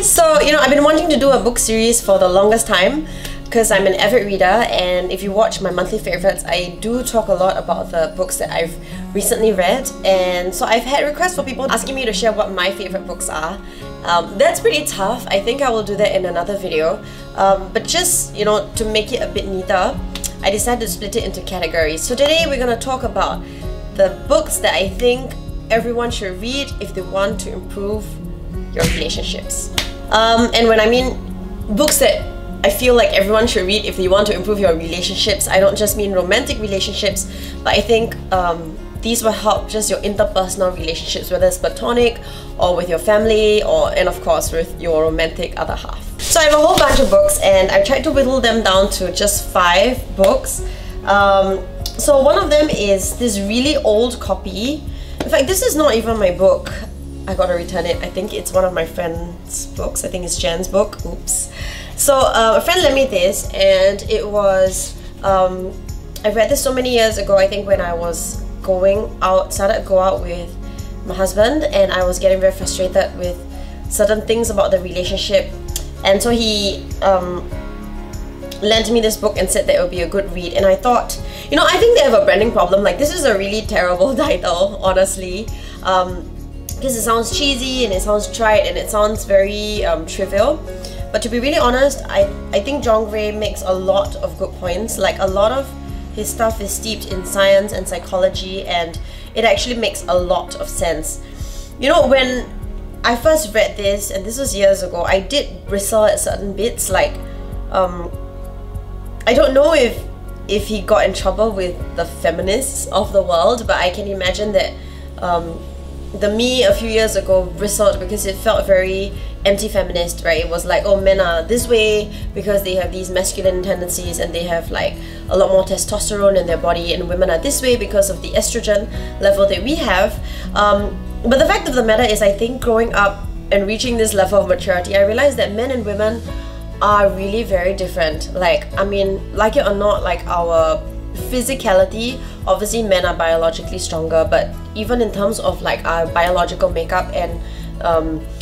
So, I've been wanting to do a book series for the longest time because I'm an avid reader, and if you watch my monthly favorites, I do talk a lot about the books that I've recently read, and so I've had requests for people asking me to share what my favorite books are. That's pretty tough. I think I will do that in another video, but just, to make it a bit neater, I decided to split it into categories. So today we're going to talk about the books that I think everyone should read if they want to improve your relationships. And when I mean books that I feel like everyone should read if you want to improve your relationships, I don't just mean romantic relationships, but I think these will help just your interpersonal relationships, whether it's platonic or with your family, and of course with your romantic other half. So I have a whole bunch of books, and I've tried to whittle them down to just 5 books. So one of them is this really old copy. In fact, this is not even my book. I gotta return it. I think it's one of my friend's books. I think it's Jan's book. Oops. So a friend lent me this, and it was I read this so many years ago. I think when I was started to go out with my husband, and I was getting very frustrated with certain things about the relationship, and so he lent me this book and said that it would be a good read. And I thought, I think they have a branding problem. Like, this is a really terrible title, honestly. Because it sounds cheesy and it sounds trite and it sounds very trivial. But to be really honest, I think John Gray makes a lot of good points. Like, a lot of his stuff is steeped in science and psychology, and it actually makes a lot of sense. When I first read this, and this was years ago, I did bristle at certain bits. Like, I don't know if he got in trouble with the feminists of the world, but I can imagine that the me a few years ago bristled because it felt very anti-feminist, right? It was like, oh, men are this way because they have these masculine tendencies and they have like a lot more testosterone in their body, and women are this way because of the estrogen level that we have. But the fact of the matter is, I think growing up and reaching this level of maturity, I realized that men and women are really very different. Like, I mean, like it or not, like our physicality, obviously men are biologically stronger, but even in terms of like our biological makeup and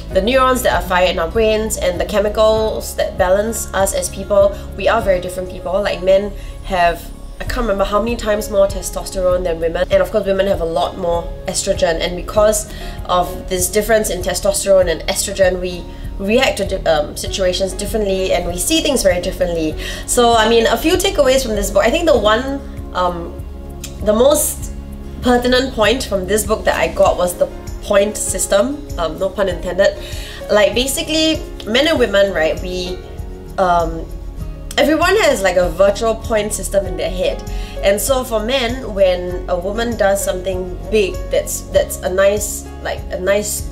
the neurons that are fired in our brains and the chemicals that balance us as people, we are very different people. Like, men have, I can't remember how many times more testosterone than women, and of course women have a lot more estrogen, and because of this difference in testosterone and estrogen, we react to situations differently and we see things very differently. So, I mean, a few takeaways from this book. I think the most pertinent point from this book that I got was the point system, no pun intended. Like, basically, men and women, right, everyone has like a virtual point system in their head. And so for men, when a woman does something big, that's a nice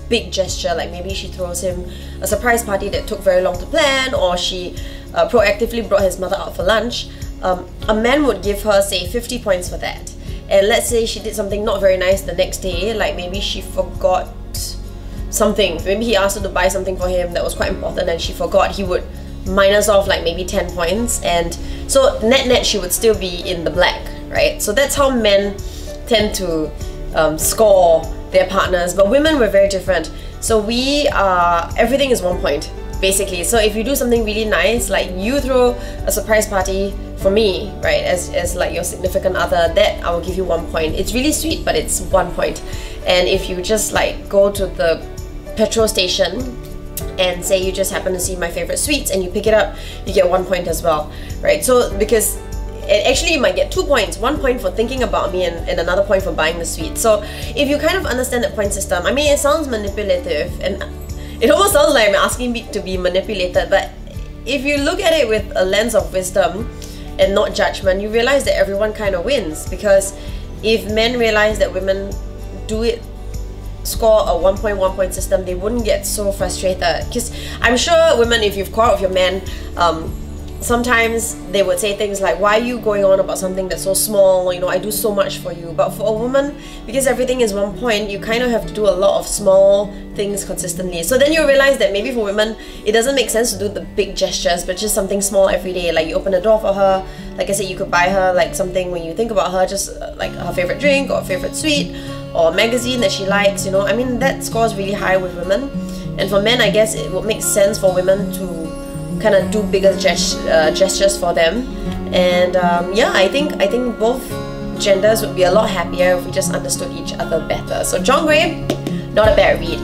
big gesture, like maybe she throws him a surprise party that took very long to plan, or she proactively brought his mother out for lunch, a man would give her, say, 50 points for that. And let's say she did something not very nice the next day, like maybe she forgot something, maybe he asked her to buy something for him that was quite important and she forgot, he would minus off like maybe 10 points, and so net she would still be in the black, right? So that's how men tend to score their partners, but women were very different. So everything is 1 point, basically. So if you do something really nice, like you throw a surprise party for me, right, as like your significant other, that I will give you 1 point. It's really sweet, but it's 1 point. And if you just like go to the petrol station and say you just happen to see my favorite sweets and you pick it up, you get 1 point as well, right? So because actually you might get 2 points, 1 point for thinking about me and another point for buying the sweet. So if you kind of understand that point system, I mean, it sounds manipulative and it almost sounds like I'm asking me to be manipulated, but if you look at it with a lens of wisdom and not judgment, you realize that everyone kind of wins. Because if men realize that women score a 1 point system, they wouldn't get so frustrated. Because I'm sure women, if you've quarreled with your man, sometimes they would say things like, why are you going on about something that's so small, you know, I do so much for you. But for a woman, because everything is one point, you kind of have to do a lot of small things consistently. So then you realize that maybe for women, it doesn't make sense to do the big gestures, but just something small every day. Like you open a door for her, like I said, you could buy her like something when you think about her, just like her favorite drink or favorite sweet or a magazine that she likes, you know. I mean, that scores really high with women. And for men, I guess it would make sense for women to kind of do bigger gestures for them. And yeah, I think both genders would be a lot happier if we just understood each other better. So John Gray, not a bad read.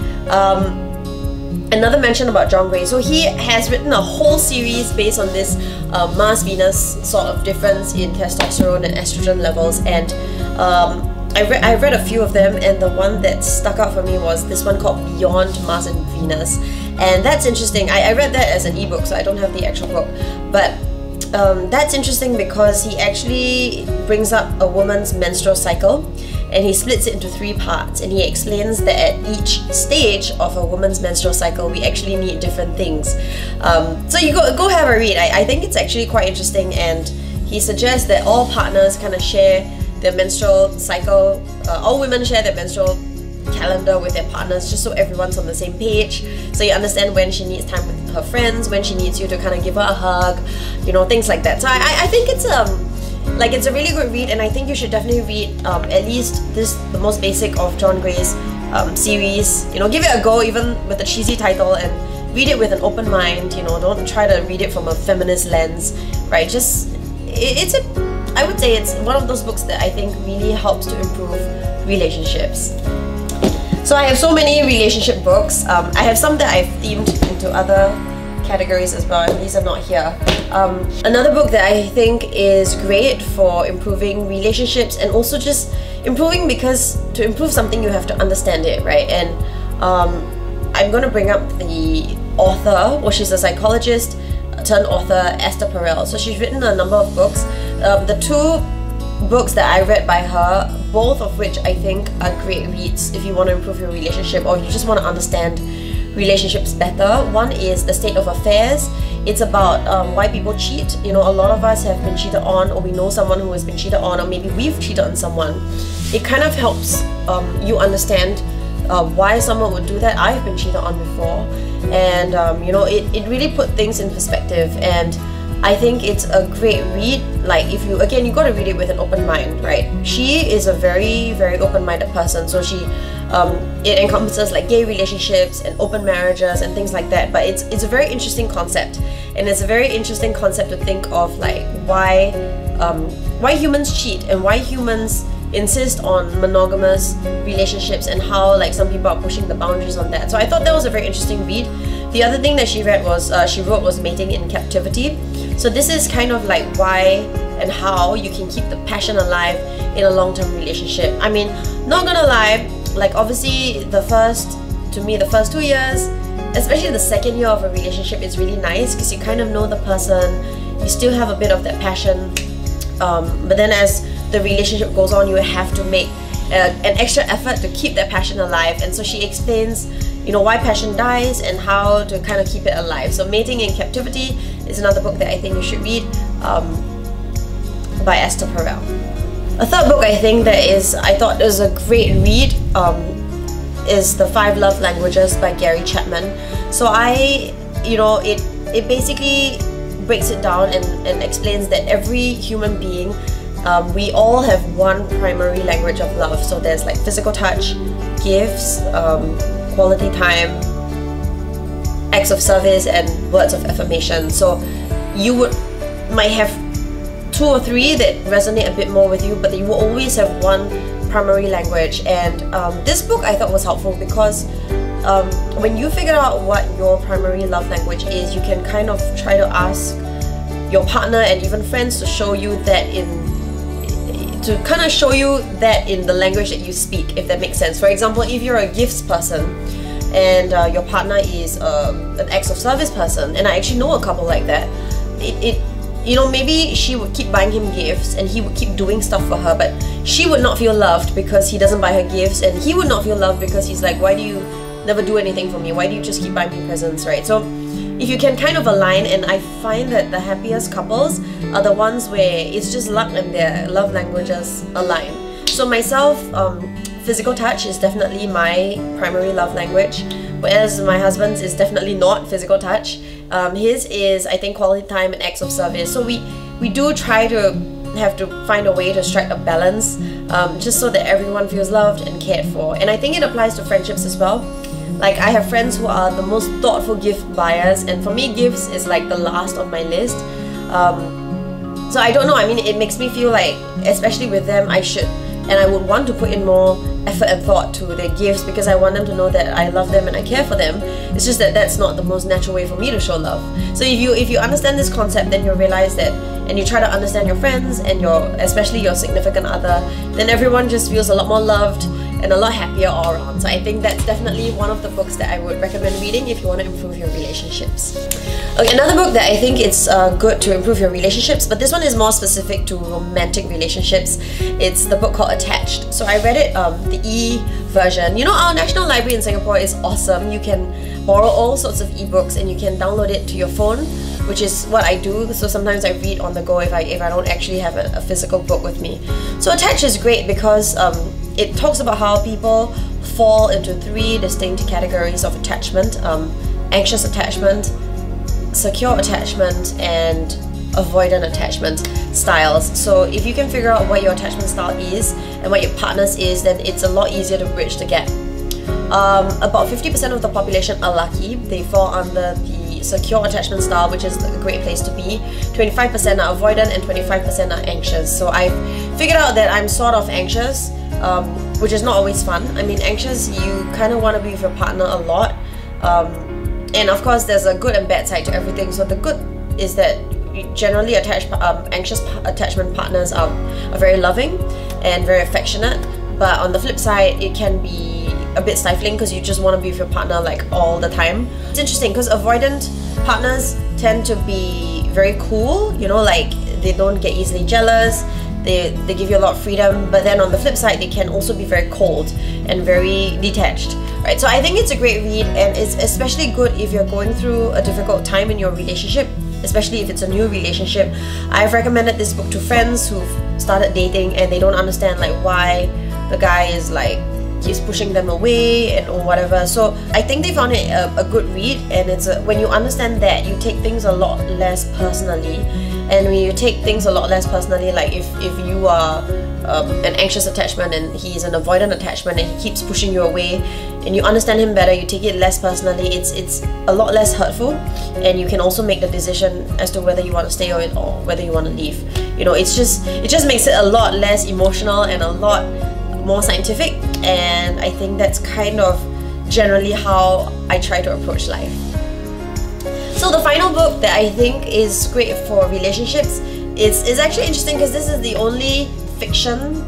Another mention about John Gray, so he has written a whole series based on this Mars-Venus sort of difference in testosterone and estrogen levels, and I've read a few of them, and the one that stuck out for me was this one called Beyond Mars and Venus. And that's interesting. I read that as an ebook, so I don't have the actual book, but that's interesting because he actually brings up a woman's menstrual cycle, and he splits it into 3 parts, and he explains that at each stage of a woman's menstrual cycle we actually need different things. So you go have a read. I think it's actually quite interesting, and he suggests that all partners kind of share their menstrual cycle, all women share their menstrual calendar with their partners, just so everyone's on the same page, so you understand when she needs time with her friends, when she needs you to kind of give her a hug, you know, things like that. So I think it's it's a really good read, and I think you should definitely read at least the most basic of John Gray's series. You know, give it a go even with a cheesy title, and read it with an open mind. You know, don't try to read it from a feminist lens, right? Just I would say it's one of those books that I think really helps to improve relationships. So I have so many relationship books. I have some that I've themed into other categories as well, and these are not here. Another book that I think is great for improving relationships, and also just improving, because to improve something you have to understand it, right? And I'm going to bring up the author. Well, she's a psychologist turned author, Esther Perel. So she's written a number of books. The 2 books that I read by her, both of which I think are great reads if you want to improve your relationship or you just want to understand relationships better. One is The State of Affairs. It's about why people cheat. You know, a lot of us have been cheated on, or we know someone who has been cheated on, or maybe we've cheated on someone. It kind of helps you understand why someone would do that. I've been cheated on before, and you know, it really put things in perspective, and I think it's a great read. Like, if you, again, you got to read it with an open mind, right? She is a very, very open-minded person, so she it encompasses like gay relationships and open marriages and things like that. But it's a very interesting concept, and it's a very interesting concept to think of, like why humans cheat and why humans insist on monogamous relationships, and how like some people are pushing the boundaries on that. So I thought that was a very interesting read. The other thing that she wrote was Mating in Captivity. So this is kind of like why and how you can keep the passion alive in a long-term relationship. I mean, not gonna lie, like obviously the first 2 years, especially the second year of a relationship, is really nice because you kind of know the person, you still have a bit of that passion, but then as the relationship goes on, you have to make an extra effort to keep that passion alive. And so she explains, you know, why passion dies and how to kind of keep it alive. So Mating in Captivity is another book that I think you should read, by Esther Perel. A third book I think that I thought was a great read is The 5 Love Languages by Gary Chapman. So it basically breaks it down and explains that every human being, we all have one primary language of love. So there's like physical touch, gifts, quality time, acts of service, and words of affirmation. So you might have 2 or 3 that resonate a bit more with you, but you will always have one primary language. And this book I thought was helpful because when you figure out what your primary love language is, you can kind of try to ask your partner and even friends to show you that in the language that you speak, if that makes sense. For example, if you're a gifts person and your partner is an acts of service person, and I actually know a couple like that, you know, maybe she would keep buying him gifts and he would keep doing stuff for her, but she would not feel loved because he doesn't buy her gifts, and he would not feel loved because he's like, why do you never do anything for me? Why do you just keep buying me presents, right? So if you can kind of align, and I find that the happiest couples are the ones where it's just luck and their love languages align. So myself, physical touch is definitely my primary love language, whereas my husband's is definitely not physical touch. His is, I think, quality time and acts of service. So we do try to have to find a way to strike a balance, just so that everyone feels loved and cared for. And I think it applies to friendships as well. Like, I have friends who are the most thoughtful gift buyers, and for me, gifts is like the last on my list. So I don't know, I mean, it makes me feel like, especially with them, I should, and I would want to put in more effort and thought to their gifts, because I want them to know that I love them and I care for them. It's just that that's not the most natural way for me to show love. So if you understand this concept, then you realize that, and you try to understand your friends and especially your significant other, then everyone just feels a lot more loved and a lot happier all around. So I think that's definitely one of the books that I would recommend reading if you want to improve your relationships. Okay, another book that I think it's good to improve your relationships, but this one is more specific to romantic relationships. It's the book called Attached. So I read it, the e-version. You know, our National Library in Singapore is awesome. You can borrow all sorts of ebooks and you can download it to your phone, which is what I do. So sometimes I read on the go if I don't actually have a physical book with me. So Attached is great because it talks about how people fall into 3 distinct categories of attachment: anxious attachment, secure attachment, and avoidant attachment styles. So if you can figure out what your attachment style is and what your partner's is, then it's a lot easier to bridge the gap. About 50% of the population are lucky. They fall under the secure attachment style, which is a great place to be. 25% are avoidant and 25% are anxious. So I've figured out that I'm sort of anxious, which is not always fun. I mean, anxious, you kind of want to be with your partner a lot. And of course, there's a good and bad side to everything. So the good is that generally anxious attachment partners are very loving and very affectionate. But on the flip side, it can be a bit stifling because you just want to be with your partner like all the time. It's interesting because avoidant partners tend to be very cool, you know, like they don't get easily jealous, they give you a lot of freedom, but then on the flip side they can also be very cold and very detached, right? So I think it's a great read, and it's especially good if you're going through a difficult time in your relationship, especially if it's a new relationship. I've recommended this book to friends who've started dating and they don't understand like why the guy is like keeps pushing them away and or whatever. So I think they found it a good read, and it's when you understand that, you take things a lot less personally. And when you take things a lot less personally, like if you are an anxious attachment and he's an avoidant attachment and he keeps pushing you away, and you understand him better, you take it less personally, it's a lot less hurtful, and you can also make the decision as to whether you want to stay or whether you want to leave. You know, it just makes it a lot less emotional and a lot more scientific, and I think that's kind of generally how I try to approach life. So the final book that I think is great for relationships is actually interesting because this is the only fiction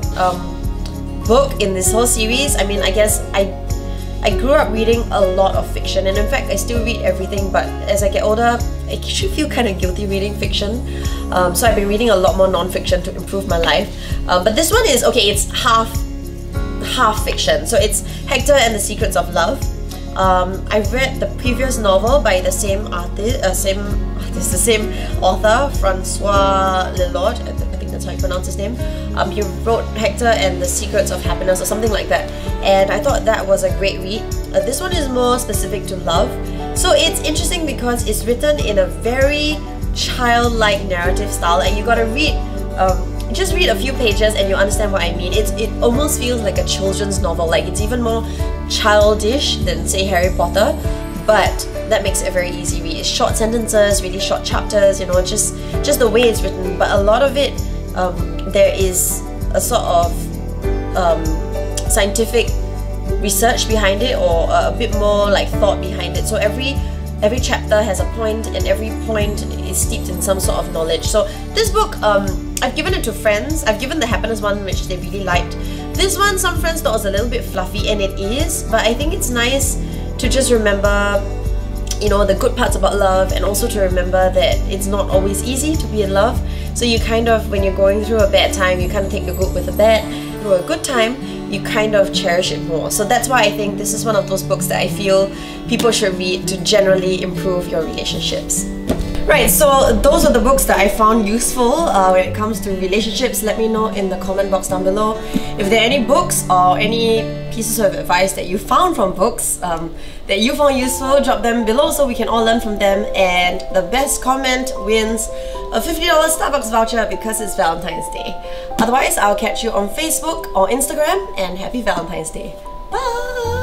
book in this whole series. I mean, I guess I grew up reading a lot of fiction, and in fact I still read everything, but as I get older I actually feel kind of guilty reading fiction. So I've been reading a lot more non-fiction to improve my life. But this one is, okay, it's half fiction. So it's Hector and the Secrets of Love. I read the previous novel by the same author, Francois Lelord. I think that's how you pronounce his name. He wrote Hector and the Secrets of Happiness or something like that, and I thought that was a great read. This one is more specific to love. So it's interesting because it's written in a very childlike narrative style, and you gotta read just read a few pages and you understand what I mean. It almost feels like a children's novel, like it's even more childish than say Harry Potter, but that makes it a very easy read. It's short sentences, really short chapters, you know, just the way it's written, but a lot of it there is a sort of scientific research behind it, or a bit more like thought behind it. So every chapter has a point, and every point is steeped in some sort of knowledge. So this book, I've given it to friends. I've given the Happiness one, which they really liked. This one, some friends thought was a little bit fluffy, and it is, but I think it's nice to just remember, you know, the good parts about love, and also to remember that it's not always easy to be in love. So you kind of, when you're going through a bad time, you kind of take the good with the bad. Through a good time, you kind of cherish it more. So that's why I think this is one of those books that I feel people should read to generally improve your relationships. Right, so those are the books that I found useful when it comes to relationships. Let me know in the comment box down below if there are any books or any pieces of advice that you found from books that you found useful. Drop them below so we can all learn from them, and the best comment wins a $50 Starbucks voucher because it's Valentine's Day. Otherwise, I'll catch you on Facebook or Instagram, and happy Valentine's Day. Bye!